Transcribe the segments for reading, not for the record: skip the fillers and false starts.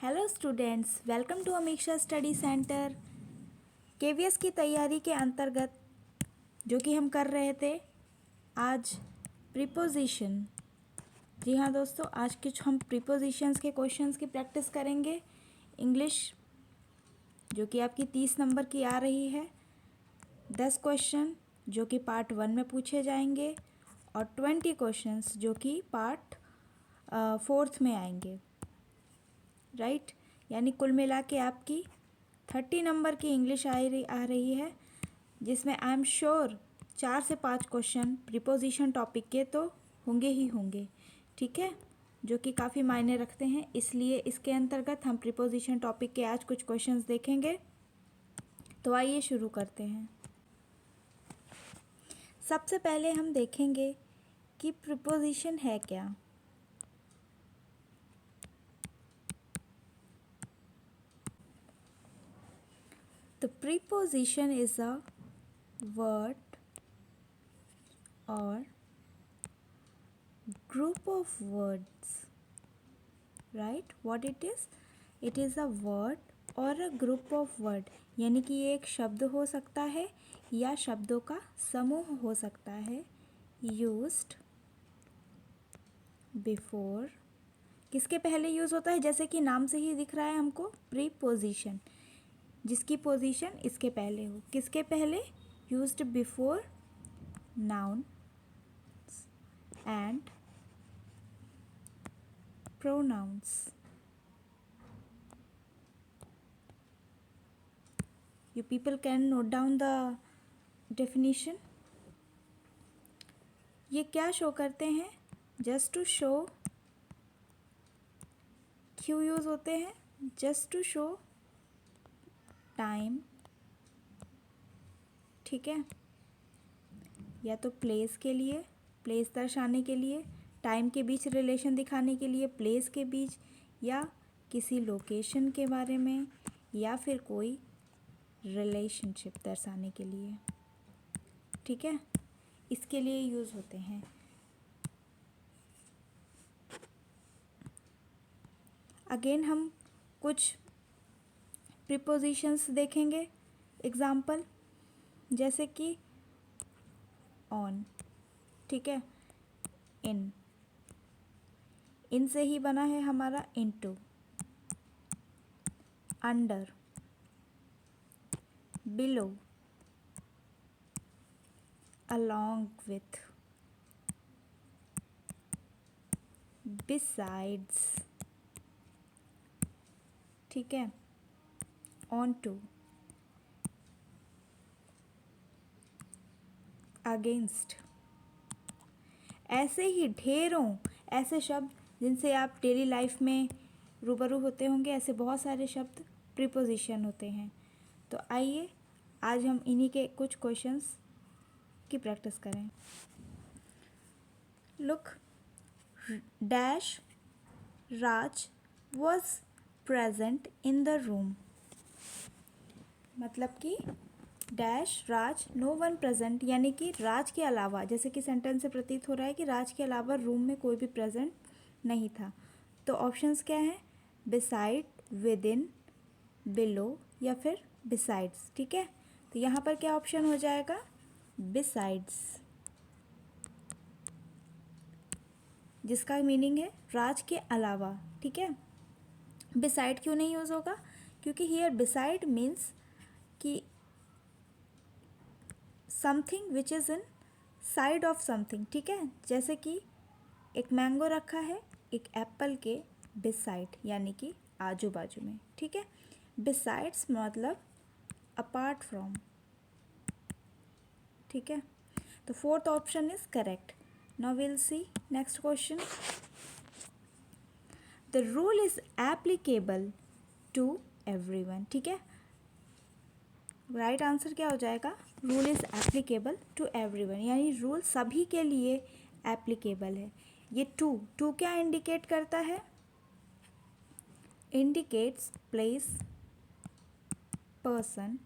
Hello students, welcome to Amiksha study centre. KVS की तैयारी के अंतर्गत जो कि हम कर रहे थे आज प्रीपोजिशन। जी हाँ दोस्तों, आज कुछ हम प्रीपोजिशंस के क्वेश्चंस की प्रैक्टिस करेंगे। इंग्लिश जो कि आपकी 30 नंबर की आ रही है, 10 क्वेश्चन जो कि पार्ट 1 में पूछे जाएंगे और 20 क्वेश्चंस जो कि पार्ट 4 में आएंगे, राइट। यानी कुल मिला के आपकी 30 नंबर की इंग्लिश आ रही है, जिसमें आई एम श्योर 4 से 5 क्वेश्चन प्रीपोजिशन टॉपिक के तो होंगे ही होंगे, ठीक है, जो कि काफ़ी मायने रखते हैं। इसलिए इसके अंतर्गत हम प्रीपोजिशन टॉपिक के आज कुछ क्वेश्चंस देखेंगे। तो आइए शुरू करते हैं। सबसे पहले हम देखेंगे कि प्रीपोजिशन है क्या। The preposition is a word or group of words, right? What it is? It is a word or a group of word, यानी कि ये एक शब्द हो सकता है या शब्दों का समूह हो सकता है। Used before, किसके पहले यूज़ होता है? जैसे कि नाम से ही दिख रहा है हमको, प्रीपोजिशन, जिसकी पोजीशन इसके पहले हो। किसके पहले? Used before noun and pronouns. You people can note down the definition. ये क्या शो करते हैं? Just to show. क्यों यूज़ होते हैं? जस्ट टू शो टाइम, ठीक है, या तो प्लेस के लिए, प्लेस दर्शाने के लिए, टाइम के बीच रिलेशन दिखाने के लिए, प्लेस के बीच, या किसी लोकेशन के बारे में, या फिर कोई रिलेशनशिप दर्शाने के लिए, ठीक है, इसके लिए यूज़ होते हैं। अगेन हम कुछ प्रीपोजिशंस देखेंगे। एग्जाम्पल जैसे कि ऑन, ठीक है, इन से ही बना है हमारा into, under, below, along with, besides, ठीक है, on to, against। ऐसे ही ढेरों ऐसे शब्द जिनसे आप डेली लाइफ में रूबरू होते होंगे, ऐसे बहुत सारे शब्द प्रीपोजिशन होते हैं। तो आइए आज हम इन्हीं के कुछ क्वेश्चंस की प्रैक्टिस करें। Look, dash Raj was present in the room. मतलब कि डैश राज नो वन प्रेजेंट, यानी कि राज के अलावा, जैसे कि सेंटेंस से प्रतीत हो रहा है कि राज के अलावा रूम में कोई भी प्रेजेंट नहीं था। तो ऑप्शंस क्या हैं? बिसाइड, विद इन, बिलो या फिर बिसाइड्स, ठीक है। तो यहाँ पर क्या ऑप्शन हो जाएगा? बिसाइड्स, जिसका मीनिंग है राज के अलावा, ठीक है। बिसाइड क्यों नहीं यूज़ होगा? क्योंकि हियर बिसाइड मीन्स कि something which is in side of something, ठीक है। जैसे कि एक मैंगो रखा है एक एप्पल के बिसाइड, यानी कि आजू बाजू में, ठीक है। बिसाइड्स मतलब अपार्ट फ्रॉम, ठीक है। तो fourth option is correct. Now will see next question. The rule is applicable to everyone, ठीक है। राइट आंसर क्या हो जाएगा? Rule is applicable to everyone, यानी रूल सभी के लिए एप्लीकेबल है। ये टू क्या इंडिकेट करता है? इंडिकेट्स प्लेस, पर्सन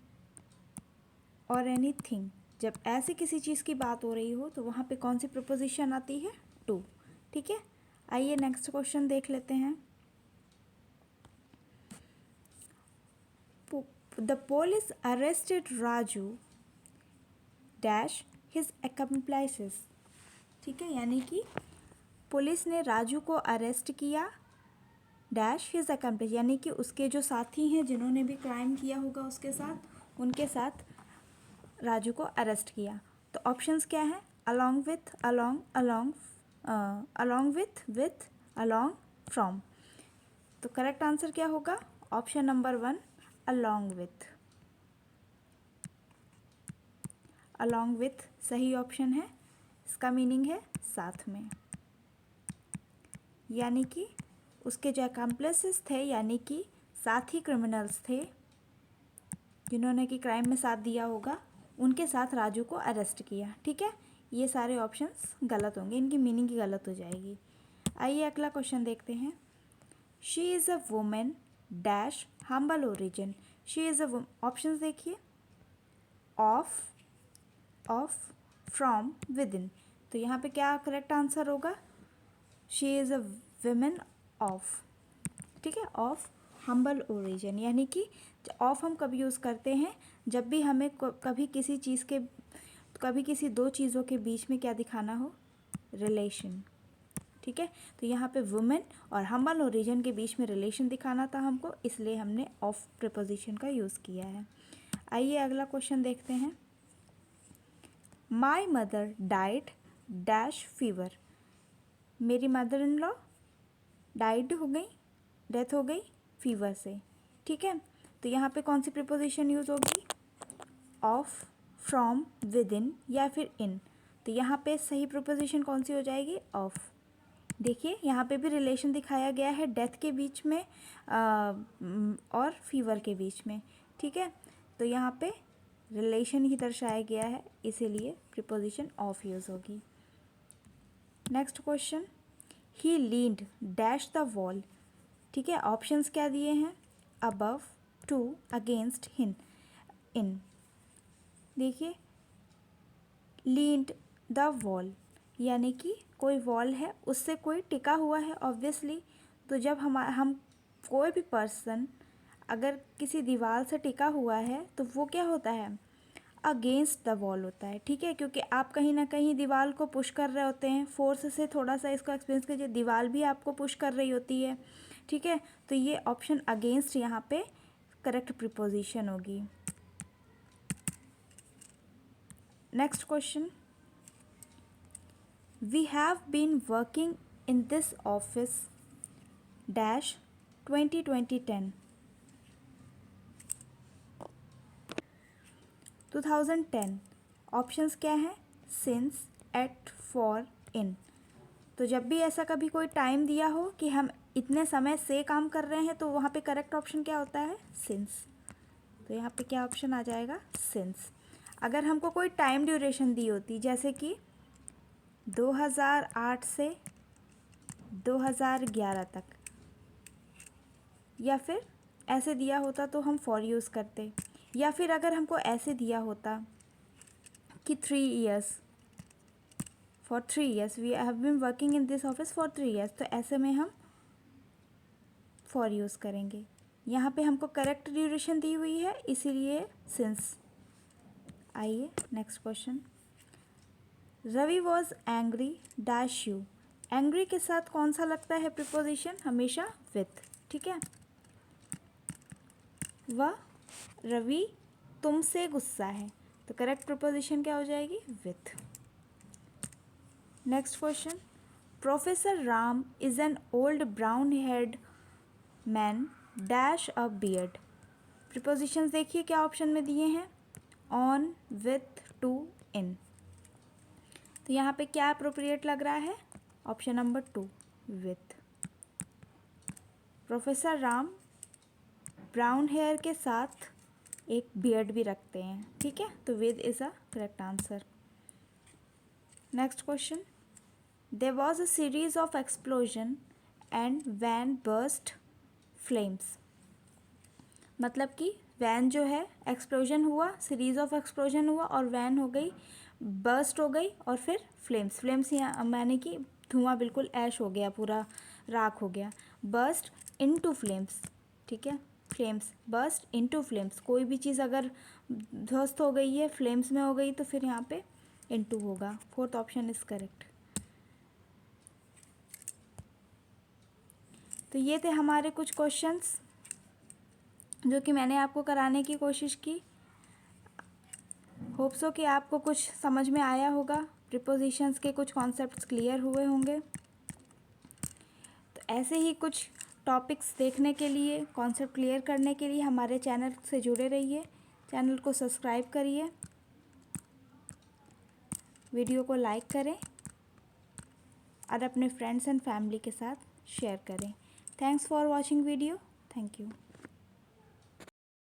और एनीथिंग। जब ऐसे किसी चीज़ की बात हो रही हो तो वहाँ पे कौन सी प्रपोजिशन आती है? टू, ठीक है। आइए नेक्स्ट क्वेश्चन देख लेते हैं। The police arrested Raju dash his accomplices। ठीक है, यानी कि पुलिस ने राजू को अरेस्ट किया डैश हिज accomplice, यानी कि उसके जो साथी हैं जिन्होंने भी क्राइम किया होगा उसके साथ, उनके साथ राजू को अरेस्ट किया। तो ऑप्शंस क्या हैं? along with, along with, along from। तो करेक्ट आंसर क्या होगा? Option number 1 along with। along with सही ऑप्शन है। इसका मीनिंग है साथ में, यानी कि उसके जो accomplices थे, यानी कि साथी क्रिमिनल्स थे जिन्होंने कि क्राइम में साथ दिया होगा, उनके साथ राजू को अरेस्ट किया। ठीक है, ये सारे ऑप्शंस गलत होंगे, इनकी मीनिंग ही गलत हो जाएगी। आइए अगला क्वेश्चन देखते हैं। She is a women dash humble origin. She is a options देखिए, ऑफ, फ्रॉम, विद इन। तो यहाँ पे क्या करेक्ट आंसर होगा? She is a women of. ठीक है, ऑफ हम्बल ओरिजिन, यानी कि ऑफ हम कब यूज़ करते हैं? जब भी हमें कभी किसी दो चीज़ों के बीच में क्या दिखाना हो? रिलेशन। ठीक है, तो यहाँ पे वुमेन और हम्बल ओरिजिन के बीच में रिलेशन दिखाना था हमको, इसलिए हमने ऑफ प्रिपोजिशन का यूज़ किया है। आइए अगला क्वेश्चन देखते हैं। My mother died dash fever. मेरी मदर इन लॉ डाइड हो गई, डेथ हो गई फीवर से। ठीक है, तो यहाँ पे कौन सी प्रिपोजिशन यूज़ होगी? ऑफ, फ्रॉम, विद इन या फिर इन। तो यहाँ पे सही प्रिपोजिशन कौन सी हो जाएगी? ऑफ। देखिए यहाँ पे भी रिलेशन दिखाया गया है डेथ के बीच में और फीवर के बीच में। ठीक है, तो यहाँ पे रिलेशन ही दर्शाया गया है, इसीलिए प्रिपोजिशन ऑफ यूज़ होगी। Next question, he leaned dash the wall. ठीक है, ऑप्शंस क्या दिए हैं? अबव, टू, अगेंस्ट, इन। देखिए, लीन्ड द वॉल यानी कि कोई वॉल है, उससे कोई टिका हुआ है ऑब्वियसली। तो जब हम कोई भी पर्सन अगर किसी दीवार से टिका हुआ है तो वो क्या होता है? अगेंस्ट द वॉल होता है। ठीक है, क्योंकि आप कहीं ना कहीं दीवार को पुश कर रहे होते हैं फोर्स से। थोड़ा सा इसको एक्सपीरियंस कीजिए, दीवार भी आपको पुश कर रही होती है। ठीक है, तो ये ऑप्शन अगेंस्ट यहाँ पे करेक्ट प्रिपोजिशन होगी। Next question, we have been working in this office dash 2010। Options क्या हैं? Since, at, for, in. तो जब भी ऐसा कभी कोई टाइम दिया हो कि हम इतने समय से काम कर रहे हैं, तो वहाँ पे करेक्ट ऑप्शन क्या होता है? सिंस। तो यहाँ पे क्या ऑप्शन आ जाएगा? सिंस। अगर हमको कोई टाइम ड्यूरेशन दी होती, जैसे कि 2008 से 2011 तक, या फिर ऐसे दिया होता तो हम फॉर यूज़ करते, या फिर अगर हमको ऐसे दिया होता कि 3 years, for 3 years we have been working in this office for 3 years, तो ऐसे में हम फॉर यूज़ करेंगे। यहाँ पे हमको करेक्ट ड्यूरेशन दी हुई है, इसीलिए सिंस। आइए next question, Ravi was angry dash you. Angry के साथ कौन सा लगता है प्रिपोजिशन? हमेशा विथ। ठीक है, वह रवि तुमसे गुस्सा है, तो करेक्ट प्रिपोजिशन क्या हो जाएगी? With. Next question, professor Ram is an old brown haired man dash a beard. Prepositions देखिए क्या ऑप्शन में दिए हैं? On, with, to, in. तो यहाँ पे क्या अप्रोप्रिएट लग रहा है? Option number 2 with. Professor Ram brown hair के साथ एक बियर्ड भी रखते हैं। ठीक है, तो with is a correct answer. Next question, there was a series of explosion and van burst flames. मतलब कि वैन जो है एक्सप्लोजन हुआ, सीरीज ऑफ एक्सप्लोजन हुआ और वैन हो गई, बर्स्ट हो गई और फिर फ्लेम्स यहाँ माने कि धुआं बिल्कुल ऐश हो गया, पूरा राख हो गया। Burst into flames. ठीक है, फ्लेम्स, बर्स्ट इनटू फ्लेम्स। कोई भी चीज़ अगर ध्वस्त हो गई है, फ्लेम्स में हो गई, तो फिर यहाँ पे इनटू होगा। Fourth option is correct. तो ये थे हमारे कुछ क्वेश्चंस जो कि मैंने आपको कराने की कोशिश की। होप सो कि आपको कुछ समझ में आया होगा, प्रीपोजिशंस के कुछ कॉन्सेप्ट्स क्लियर हुए होंगे। तो ऐसे ही कुछ टॉपिक्स देखने के लिए, कॉन्सेप्ट क्लियर करने के लिए हमारे चैनल से जुड़े रहिए। चैनल को सब्सक्राइब करिए, वीडियो को लाइक करें और अपने फ्रेंड्स एंड फैमिली के साथ शेयर करें। Thanks for watching video. Thank you.